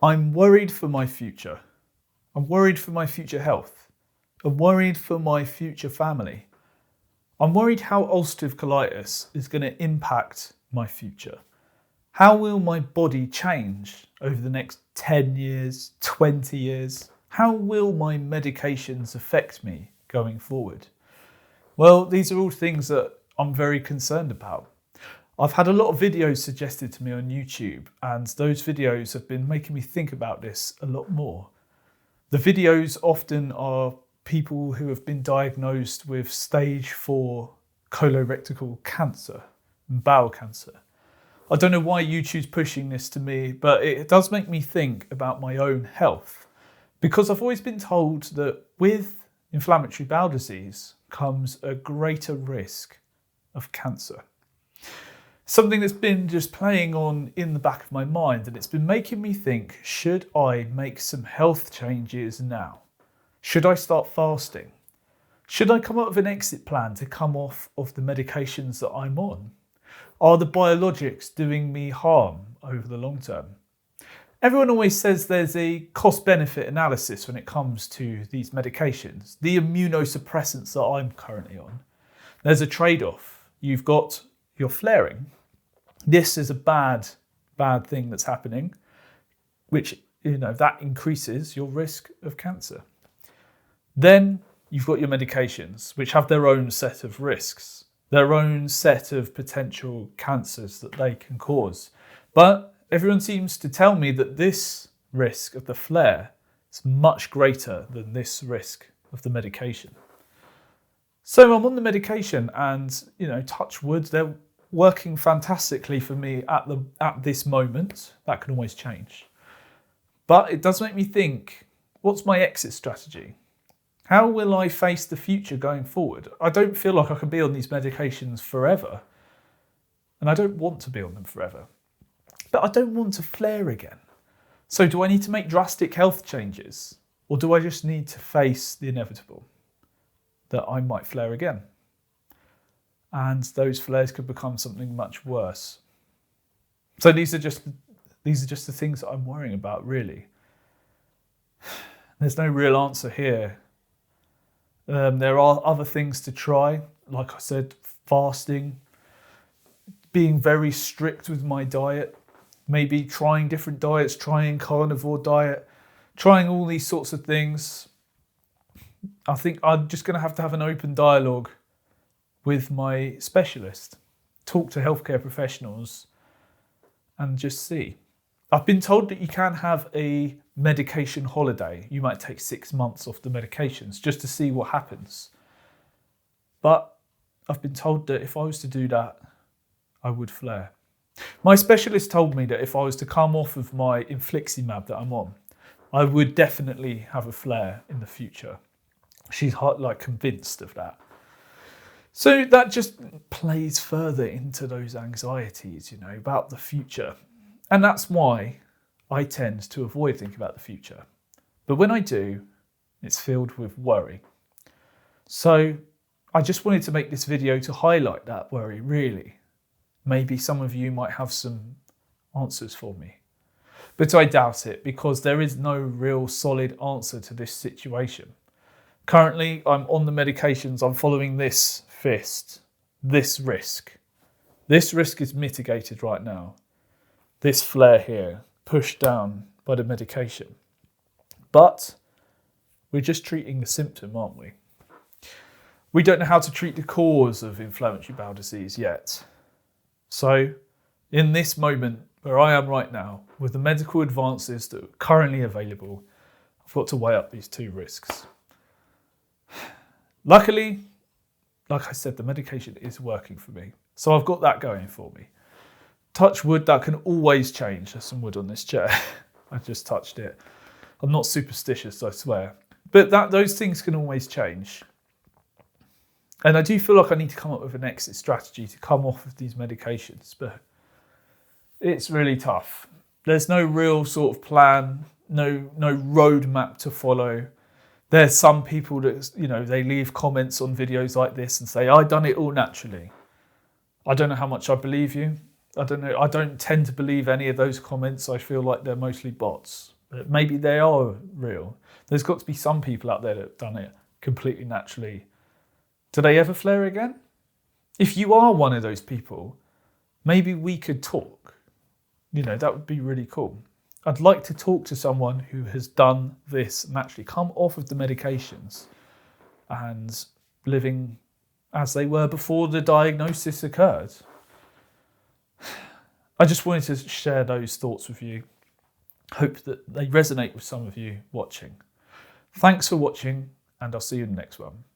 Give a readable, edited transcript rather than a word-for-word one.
I'm worried for my future. I'm worried for my future health. I'm worried for my future family. I'm worried how ulcerative colitis is going to impact my future. How will my body change over the next 10 years, 20 years? How will my medications affect me going forward? Well, these are all things that I'm very concerned about. I've had a lot of videos suggested to me on YouTube, and those videos have been making me think about this a lot more. The videos often are people who have been diagnosed with stage 4 colorectal cancer and bowel cancer. I don't know why YouTube's pushing this to me, but it does make me think about my own health, because I've always been told that with inflammatory bowel disease comes a greater risk of cancer. Something that's been just playing on in the back of my mind, and it's been making me think, should I make some health changes now? Should I start fasting? Should I come up with an exit plan to come off of the medications that I'm on? Are the biologics doing me harm over the long term? Everyone always says there's a cost-benefit analysis when it comes to these medications, the immunosuppressants that I'm currently on. There's a trade-off. You're flaring. This is a bad thing that's happening, which, that increases your risk of cancer. Then you've got your medications, which have their own set of risks, their own set of potential cancers that they can cause. But everyone seems to tell me that this risk of the flare is much greater than this risk of the medication. So I'm on the medication and, touch wood, they're working fantastically for me at this moment. That can always change. But it does make me think, what's my exit strategy? How will I face the future going forward? I don't feel like I can be on these medications forever. And I don't want to be on them forever. But I don't want to flare again. So do I need to make drastic health changes? Or do I just need to face the inevitable? That I might flare again. And those flares could become something much worse. So these are just the things that I'm worrying about, really. There's no real answer here. There are other things to try, like I said, fasting, being very strict with my diet, maybe trying different diets, trying carnivore diet, trying all these sorts of things. I think I'm just going to have an open dialogue with my specialist, talk to healthcare professionals and just see. I've been told that you can have a medication holiday. You might take 6 months off the medications just to see what happens. But I've been told that if I was to do that, I would flare. My specialist told me that if I was to come off of my infliximab that I'm on, I would definitely have a flare in the future. She's convinced of that. So that just plays further into those anxieties, about the future. And that's why I tend to avoid thinking about the future. But when I do, it's filled with worry. So I just wanted to make this video to highlight that worry, really. Maybe some of you might have some answers for me. But I doubt it, because there is no real solid answer to this situation. Currently, I'm on the medications. I'm following this risk. This risk is mitigated right now. This flare here, pushed down by the medication. But we're just treating the symptom, aren't we? We don't know how to treat the cause of inflammatory bowel disease yet. So, in this moment where I am right now, with the medical advances that are currently available, I've got to weigh up these two risks. Luckily, like I said, the medication is working for me. So I've got that going for me. Touch wood, that can always change. There's some wood on this chair. I just touched it. I'm not superstitious, I swear. But those things can always change. And I do feel like I need to come up with an exit strategy to come off of these medications. But it's really tough. There's no real sort of plan, no roadmap to follow. There's some people that, they leave comments on videos like this and say, I done it all naturally. I don't know how much I believe you. I don't know. I don't tend to believe any of those comments. I feel like they're mostly bots. But maybe they are real. There's got to be some people out there that have done it completely naturally. Do they ever flare again? If you are one of those people, maybe we could talk. That would be really cool. I'd like to talk to someone who has done this naturally, come off of the medications and living as they were before the diagnosis occurred. I just wanted to share those thoughts with you. Hope that they resonate with some of you watching. Thanks for watching, and I'll see you in the next one.